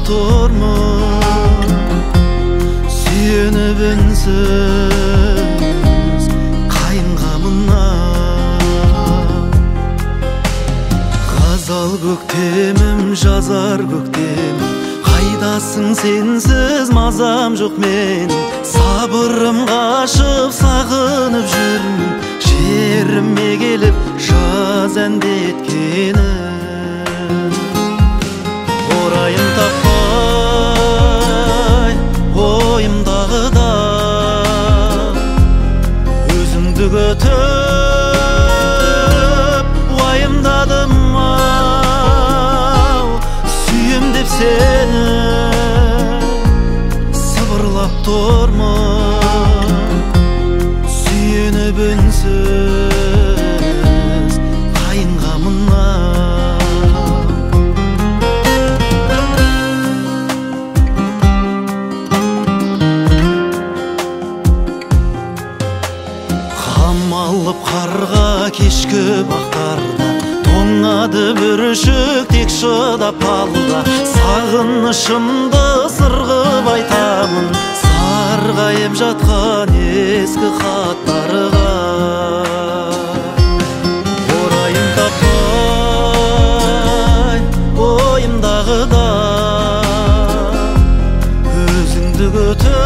тұрмын, сүйеніп үнсіз қайын қамына. Қазал көктемім, жазар көктемім, қайдасың сенсіз мазам жоқ мен. Сабырым қашып сағынып жүрмін, жеріме келіп жаз әндеткенім. Орайым таппай ойымдағыда өзіңді күтіп уайымдадым-ау. Сүйем деп сені сыбырлап тұрмын, сүйеніп үнсіз қайын қамына. Алып қарға кешкі бақтарда тоңады бүрішік тек шыдап алда. Сағынышымды сырғып айтамын сарғайып жатқан ескі хаттарға. Орайым таппай ойымдағыда өзіңді күтіп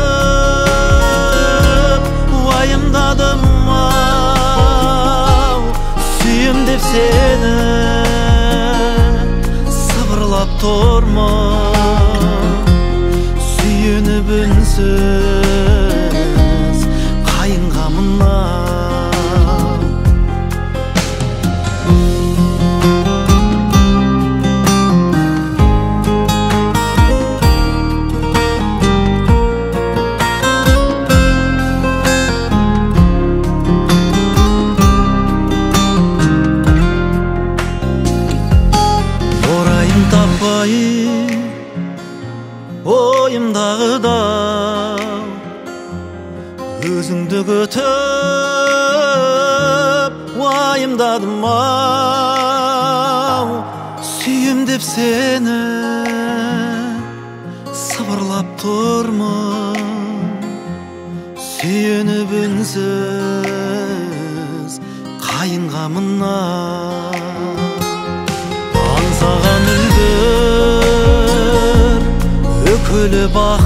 уайымдадым. Сүйем деп сені сыбырлап тұрмын, сүйеніп үнсіз қайын қамына. Таппай ойымдағыда өзіңді күтіп уайымдадым-ау. Сүйем деп сені сыбырлап тұрмын, сүйеніп үнсіз қайын қамына. Аңсаған үкілі бақ